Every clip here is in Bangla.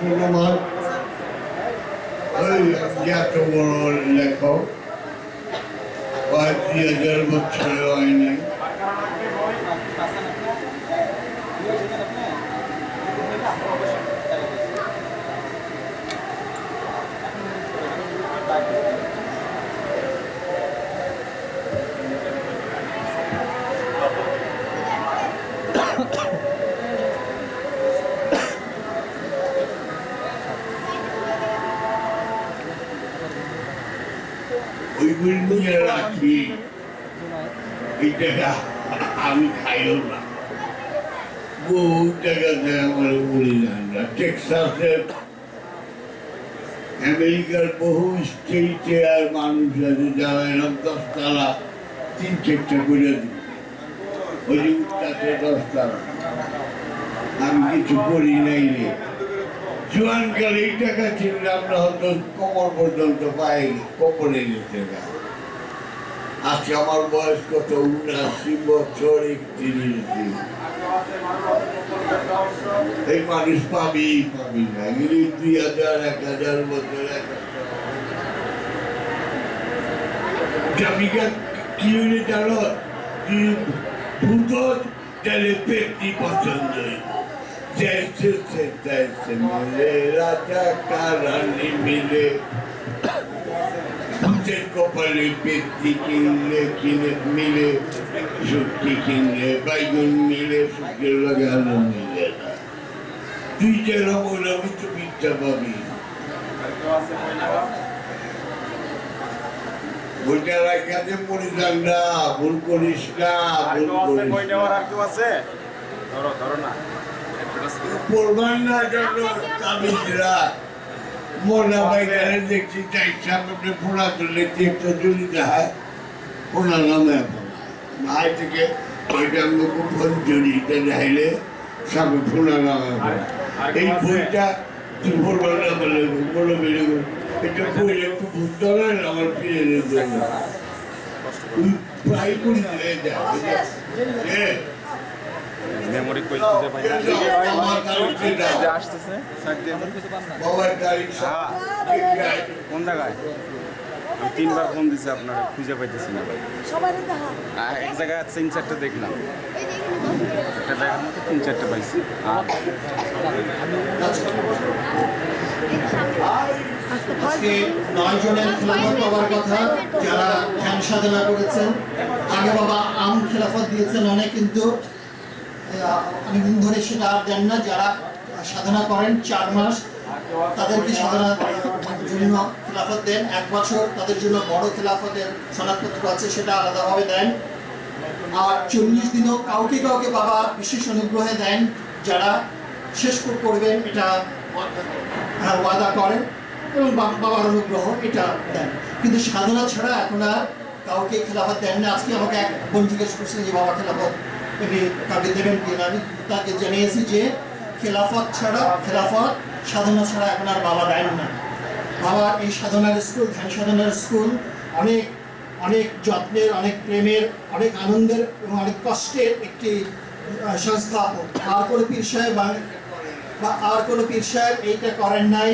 প্রমাণ এত বড় লেখক ২,০০০ বছরে হয়নি। ওইগুলি নিয়ে রাখি, এটা আমি খাইও না। বহু জায়গাতে আমার বলি না, টেক্সাসের আমেরিকার বহু স্টেটে আর মানুষ আছে যারা এরকম 10 তালা 3-4টা করে দিই, ওই যে উঠতে 10 তালা। আমি কিছু করি নাই রে। জোয়ানকালে এই টাকা ছিল আমরা হয়তো কোমর পর্যন্ত পাই, কোমরে গেছে না। আজকে আমার বয়স কত? 79 বছর 31 দিন। এই মানুষ পাবি না, 2000-1000 বছর জামিকা কি হইলে জানো? ভূত তাহলে পেটটি পছন্দ মিলে রাজা কারানি মিলে, ভূতের কপালে পেটটি কিনে মিলে, শুটকি কিনলে বাইগুন মিলে, শুটকির লাগানো মিলে না। তুই যেরকম ওরকমই তো মিথ্যা পাবি। বইটা রাখাতে পড়ে যান না, ভুল করিস না, পড়বার না জন্য তাবিজরা মোলা বাইকারে দেখছি তাই সামনে ফোনা তুললে একটা জড়ি দেখায়, ফোনা নামে ভাই থেকে ওইটা ফোন জড়িটা দেখাইলে সামনে ফোনা নামে। এই বইটা তুই পড়বার না বলে বড় বেড়ে এটা বই একটু বুঝতে হবে আমার ফিরে যেতে প্রায় করি যায় মেমোরি কই খুঁজে পাই না, আসতেছে কোন জায়গায়? আমি 3বার ফোন দিছি, আপনার খুঁজে পাইতেছি না। এক জায়গায় 3-4টা দেখলাম, একটা জায়গার মধ্যে 3-4টা পাইছি। আজকে 9 জনের খেলাফত পাওয়ার কথা যারা ধ্যান সাধনা করেছেন। আগে বাবা আম খেলাফত দিয়েছেন অনেক, কিন্তু অনেকদিন ধরে সেটা আর দেন না। যারা সাধনা করেন 4 মাস তাদেরকে সাধনার জন্য খেলাফত দেন। 1 বছর তাদের জন্য বড় খেলাফতের সনদপত্র আছে, সেটা আলাদাভাবে দেন। আর 40 দিনও কাউকে কাউকে বাবা বিশেষ অনুগ্রহে দেন, যারা শেষ করবেন এটা ওয়াদা করেন এবং বাবার অনুগ্রহ এটা দেন। কিন্তু সাধনা ছাড়া এখন আর কাউকে খেলাফত দেন না। আজকে আমাকে এক বোন জিজ্ঞেস করছেন যে বাবা খেলাফত কাউকে দেবেন কিনা। আমি তাকে জানিয়েছি যে খেলাফত সাধনা ছাড়া এখন আর বাবা দেন না। বাবার এই সাধনার স্কুল, ধ্যান সাধনার স্কুল অনেক অনেক যত্নের, অনেক প্রেমের, অনেক আনন্দের এবং অনেক কষ্টের একটি সংস্থা। আর কোনো পীর সাহেব এইটা করেন নাই।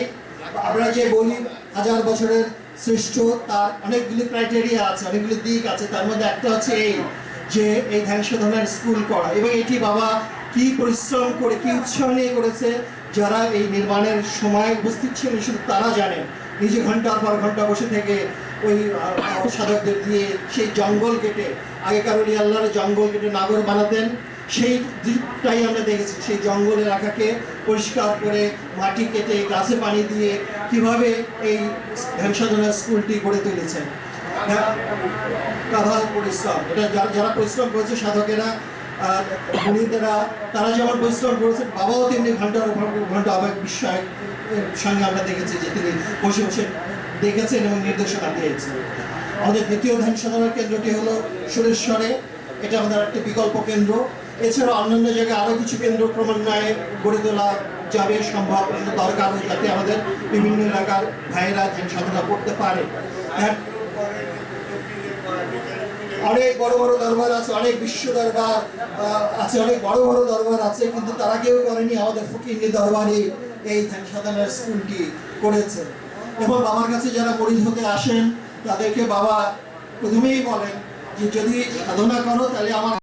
আমরা যে বলি 1000 বছরের শ্রেষ্ঠ, তার অনেকগুলি ক্রাইটেরিয়া আছে, অনেকগুলি দিক আছে। তার মধ্যে একটা হচ্ছে এই যে এই ধ্যান সাধনার স্কুল করা, এবং এটি বাবা কি পরিশ্রম করে, কি উৎসাহ নিয়ে করেছে। যারা এই নির্মাণের সময় উপস্থিত ছিলেন শুধু তারা জানেন। নিজে ঘন্টার পর ঘন্টা বসে থেকে ওই সাধকদের দিয়ে সেই জঙ্গল কেটে, আগেকার ওলি আল্লাহর জঙ্গল কেটে নাগর বানাতেন, সেই দিকটাই আমরা দেখেছি। সেই জঙ্গল এলাকাকে পরিষ্কার করে মাটি কেটে গাছে পানি দিয়ে কিভাবে এই ধ্যান সাধনার স্কুলটি গড়ে তুলেছেন। পরিশ্রম, এটা যারা পরিশ্রম করেছে সাধকেরা, মুনিদেরা, তারা যেমন পরিশ্রম করেছেন, বাবাও তেমনি ঘন্টার উপর ঘন্টা অবাক বিস্ময়ের সঙ্গে আমরা দেখেছি যে তিনি বসে বসে দেখেছেন এবং নির্দেশনা দিয়েছেন। আমাদের দ্বিতীয় ধ্যান সাধনার কেন্দ্রটি হলো সুরেশ্বরে, এটা আমাদের একটি বিকল্প কেন্দ্র। এছাড়াও অন্যান্য জায়গায় আরও কিছু কেন্দ্র ক্রমান্বয়ে গড়ে তোলা যাবে, সম্ভব দরকার, যাতে আমাদের বিভিন্ন এলাকার ভাইয়েরা ধ্যান সাধনা করতে পারে। অনেক বড় বড় দরবার আছে, অনেক বিশ্ব দরবার আছে, অনেক বড় বড় দরবার আছে, কিন্তু তারা কেউ করেনি আমাদের ফকিরনি দরবারে এই ধ্যান সাধনার স্কুলটি করেছেন। এবং বাবার কাছে যারা মুরিদ হতে আসেন তাদেরকে বাবা প্রথমেই বলেন যে যদি সাধনা করো তাহলে আমার